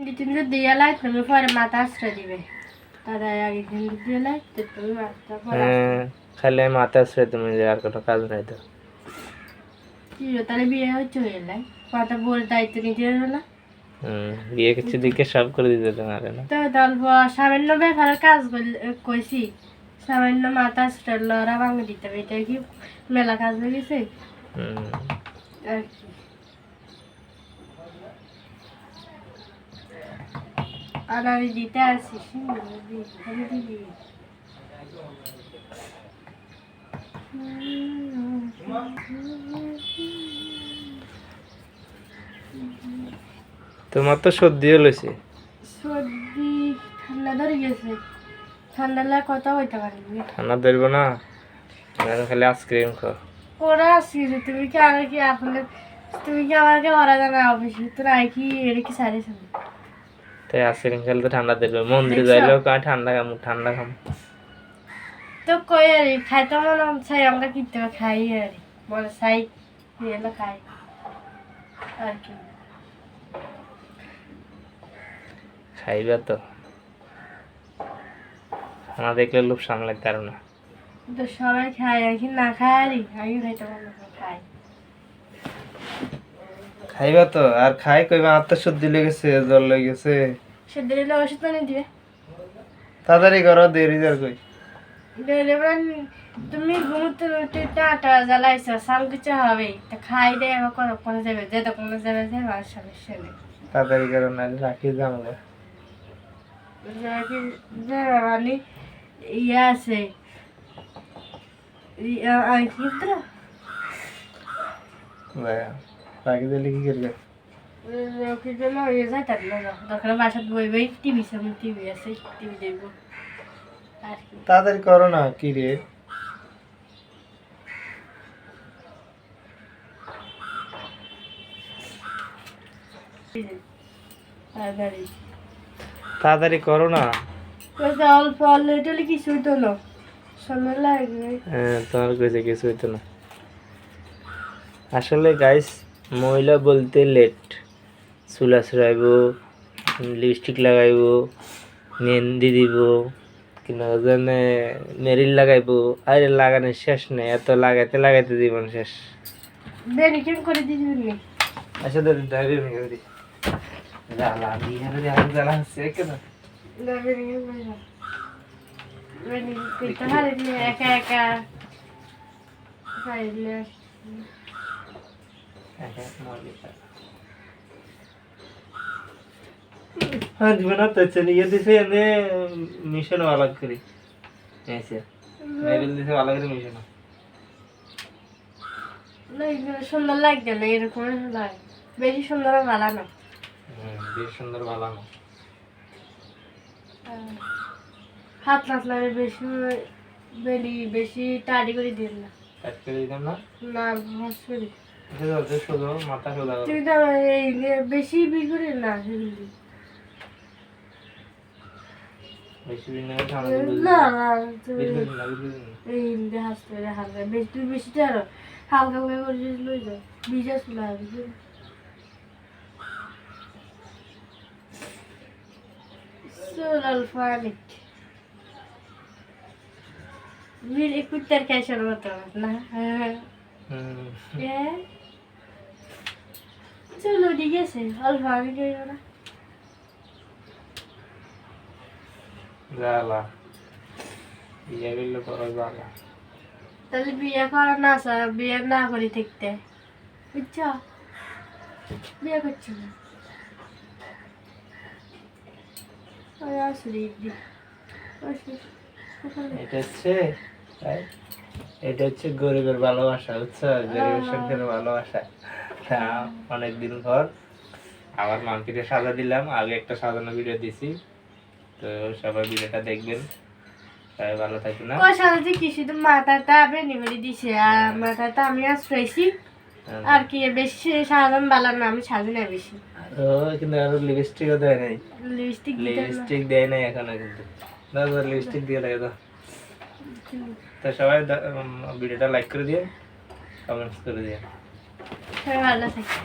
কিন্তু দিয়ে লাই তুমি পরে মাথা আশ্রয় দিবে তারা আগে কিন্তু দিয়ে লাই তো তুমি মাথা পরে খালি মাথা আশ্রয় তুমি যে আর কোনো কাজ নাই তো কি তাহলে বিয়ে হচ্ছে হয়ে লাই কথা বলে দায়িত্ব নিতে হবে না বিয়ে কিছু দিকে সব করে দিতে তোমারে না তো অল্প সামান্য ব্যাপারের কাজ কইছি সামান্য মাথা আশ্রয় লড়া ভাঙে দিতে হবে এটা কি মেলা কাজ হয়ে গেছে আর কি আর আমি দিতে আসি দিবি তোমার তো সর্দি হয়েছে সর্দি ঠান্ডা ধরে গেছে ঠান্ডা লাগে কথা হইতে পারি ঠান্ডা ধরবো না খালি আইসক্রিম খাও ওরা আসছি তুমি কি আর কি আসলে তুমি কি আমাকে ওরা জানা অফিসে তোরা কি এর কি সারি সামনে তাই আইসক্রিম খেলে তো ঠান্ডা ধরবে মন্দিরে যাইলেও ঠান্ডা খাম তো কই আর খাইতে মনে চাই আমরা কিনতে খাই আর বলে চাই এলো খাই আর কি খাইবা তো না দেখলে লোভ সামলাতে পারো না তো সবাই খাই আর কি না খাই আমি খাইতে মনে খাই খাইবা তো আর খাই কইবা আর তো সর্দি লেগেছে জ্বর লেগেছে সর্দি লেগে ওষুধ পানি দিবে তাড়াতাড়ি করো দেরি যার কই তুমি ঘুমোতে টাটা জ্বালাইছো সাম কিছু হবে তা খাই দে আবার কোনো যাবে যে তো কোনো যাবে যে আর সমস্যা নেই তাড়াতাড়ি করো না রাখি জানলে মানে ইয়ে আছে রাখি দিলে কি করবে দরকার বাসাত বই বই টিভি সামনে টিভি আছে টিভি দেখবো আর কি তাড়াতাড়ি করো না কি রে তাড়াতাড়ি করো না অল্প অল্প কিছু হইতো না সময় লাগবে তোমার কাছে কিছু হইতো না আসলে গাইস মহিলা বলতে লেট চুল আঁচড়াইব লিপস্টিক লাগাইব মেহেন্দি দিব কিনা জানে মেরিল লাগাইব আরে লাগানোর শেষ নেই এত লাগাইতে লাগাইতে জীবন শেষ বেনিকেম করে দিবি আচ্ছা দাদি ড্রাইভিং করে দি জ্বালা দিয়ে আর জ্বালা হচ্ছে কেন একা একা हाँ जीवन तो चलिए दिसे ने मिशन अलग करी ऐसे मेरे दिसे अलग करी मिशन সুন্দর লাগছে না এরকম লাগে বেশি সুন্দর ভালো না বেশ সুন্দর ভালো না হাত লাগে বেশি বেলি বেশি টাড়ি করে দিন না কাট করে দিতাম না না ভাস করে এটা তো শুধু মাথা সোজা করো তুই তো এই বেশি বিগুড়ি না বেশি দিন না সামনে না এই এই হাসতে হালকা বেশি তুই বেশিটা আর হালকা করে করে লই যা বিজা চুলা হবে সোলাল ফানিক মেরে কুত্তার ক্যাশার মতো না চলো ঠিক আছে অল্প আমি যাইব না জ্বালা বিয়ে করলে বড় জ্বালা তাহলে বিয়ে করা না স্যার বিয়ে না করে থাকতে বুঝছ বিয়ে করছি না এটা হচ্ছে গরিবের ভালোবাসা বুঝছো গরিবের সঙ্গে ভালোবাসা অনেকদিন পর আবার মাম্পিকে সাজা দিলাম আগে একটা সাজানো ভিডিও দিছি তো সবাই ভিডিওটা দেখবেন সবাই ভালো থাকবেন না ও সাজাতে কি শুধু মাথাটা আপনি নিবলি দিছে আর মাথাটা আমি আজ ফ্রেশি আর কি বেশি সাজান ভালো না আমি সাজি না বেশি ও কিন্তু আর লিপস্টিকও দেয় নাই লিপস্টিক দেয় নাই এখনো কিন্তু না লিপস্টিক দিয়ে লাগে তো তো সবাই ভিডিওটা লাইক করে দিয়ে কমেন্টস করে দিয়ে সবাই ভালো থাকে